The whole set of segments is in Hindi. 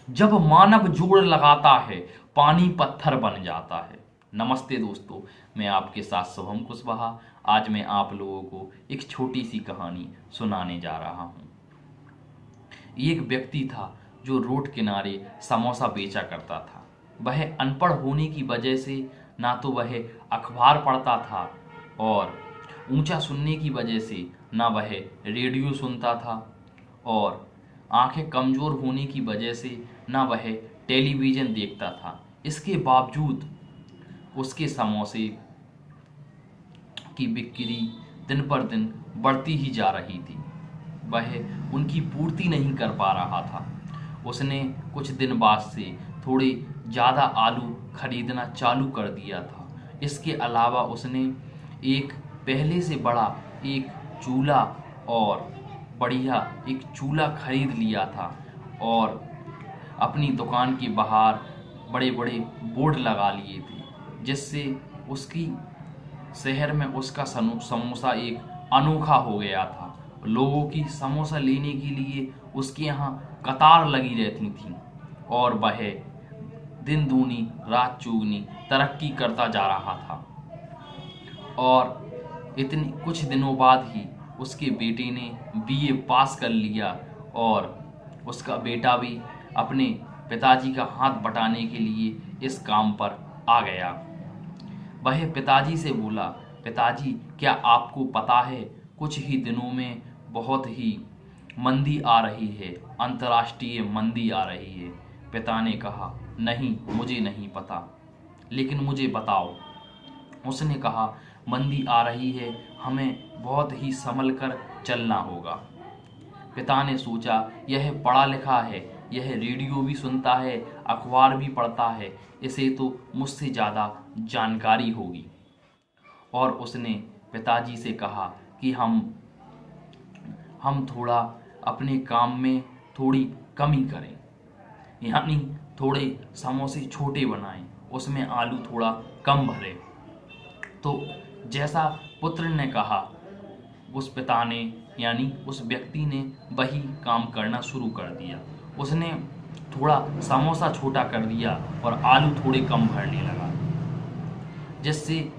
जब मानव जोड़ लगाता है पानी पत्थर बन जाता है। नमस्ते दोस्तों, मैं आपके साथ शुभम कुशवाहा। आज मैं आप लोगों को एक छोटी सी कहानी सुनाने जा रहा हूँ। एक व्यक्ति था जो रोड किनारे समोसा बेचा करता था। वह अनपढ़ होने की वजह से ना तो वह अखबार पढ़ता था और ऊंचा सुनने की वजह से ना वह रेडियो सुनता था, और आंखें कमज़ोर होने की वजह से ना वह टेलीविज़न देखता था। इसके बावजूद उसके समोसे की बिक्री दिन पर दिन बढ़ती ही जा रही थी। वह उनकी पूर्ति नहीं कर पा रहा था। उसने कुछ दिन बाद से थोड़े ज़्यादा आलू खरीदना चालू कर दिया था। इसके अलावा उसने एक पहले से बड़ा एक चूल्हा और बढ़िया एक चूल्हा खरीद लिया था और अपनी दुकान के बाहर बड़े बड़े बोर्ड लगा लिए थे, जिससे उसकी शहर में उसका समोसा एक अनोखा हो गया था। लोगों की समोसा लेने के लिए उसके यहाँ कतार लगी रहती थी और वह दिन दूनी रात चौगुनी तरक्की करता जा रहा था। और इतने कुछ दिनों बाद ही उसके बेटे ने बीए पास कर लिया और उसका बेटा भी अपने पिताजी का हाथ बटाने के लिए इस काम पर आ गया। वह पिताजी से बोला, पिताजी क्या आपको पता है कुछ ही दिनों में बहुत ही मंदी आ रही है, अंतर्राष्ट्रीय मंदी आ रही है। पिता ने कहा, नहीं मुझे नहीं पता, लेकिन मुझे बताओ। उसने कहा, मंदी आ रही है, हमें बहुत ही संभल कर चलना होगा। पिता ने सोचा, यह पढ़ा लिखा है, यह रेडियो भी सुनता है, अखबार भी पढ़ता है, इसे तो मुझसे ज़्यादा जानकारी होगी। और उसने पिताजी से कहा कि हम थोड़ा अपने काम में थोड़ी कमी करें, यानी थोड़े समोसे छोटे बनाएं, उसमें आलू थोड़ा कम भरें। तो जैसा पुत्र ने कहा, उस पिता ने यानी उस व्यक्ति ने वही काम करना शुरू कर दिया। उसने थोड़ा समोसा छोटा कर दिया और आलू थोड़े कम भरने लगा, जिससे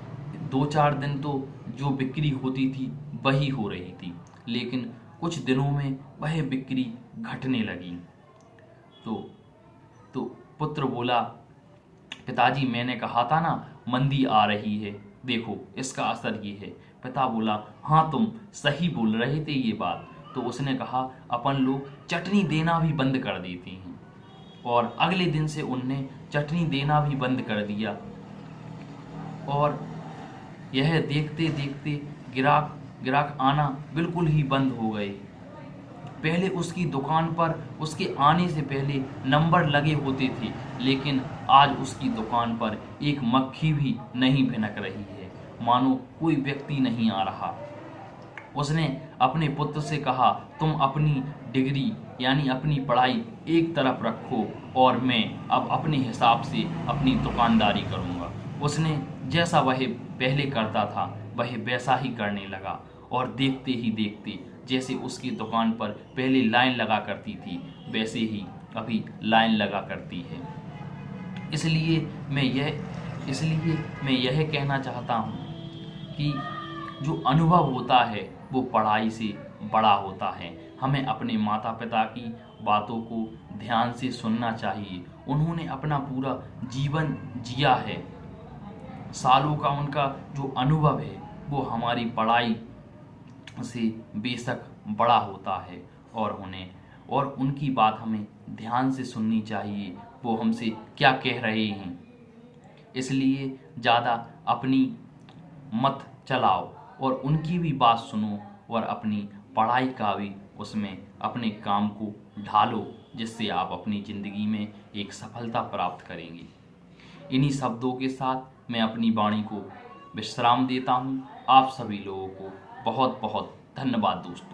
2-4 दिन तो जो बिक्री होती थी वही हो रही थी, लेकिन कुछ दिनों में वह बिक्री घटने लगी। तो पुत्र बोला, पिताजी मैंने कहा था ना मंदी आ रही है, देखो इसका असर ये है। पिता बोला, हाँ तुम सही बोल रहे थे ये बात। तो उसने कहा, अपन लोग चटनी देना भी बंद कर देते हैं, और अगले दिन से उनने चटनी देना भी बंद कर दिया। और यह देखते देखते गिराक आना बिल्कुल ही बंद हो गए। पहले उसकी दुकान पर उसके आने से पहले नंबर लगे होते थे, लेकिन आज उसकी दुकान पर एक मक्खी भी नहीं भिनक रही है, मानो कोई व्यक्ति नहीं आ रहा। उसने अपने पुत्र से कहा, तुम अपनी डिग्री यानी अपनी पढ़ाई एक तरफ रखो और मैं अब अपने हिसाब से अपनी दुकानदारी करूँगा। उसने जैसा वह पहले करता था वह वैसा ही करने लगा, और देखते ही देखते जैसे उसकी दुकान पर पहले लाइन लगा करती थी वैसे ही अभी लाइन लगा करती है। इसलिए मैं यह कहना चाहता हूँ कि जो अनुभव होता है वो पढ़ाई से बड़ा होता है। हमें अपने माता पिता की बातों को ध्यान से सुनना चाहिए। उन्होंने अपना पूरा जीवन जिया है, सालों का उनका जो अनुभव है वो हमारी पढ़ाई से बेशक बड़ा होता है, और उनकी बात हमें ध्यान से सुननी चाहिए, वो हमसे क्या कह रहे हैं। इसलिए ज़्यादा अपनी मत चलाओ और उनकी भी बात सुनो, और अपनी पढ़ाई का भी उसमें अपने काम को ढालो, जिससे आप अपनी ज़िंदगी में एक सफलता प्राप्त करेंगे। इन्हीं शब्दों के साथ मैं अपनी वाणी को विश्राम देता हूँ। आप सभी लोगों को बहुत बहुत धन्यवाद दोस्तों।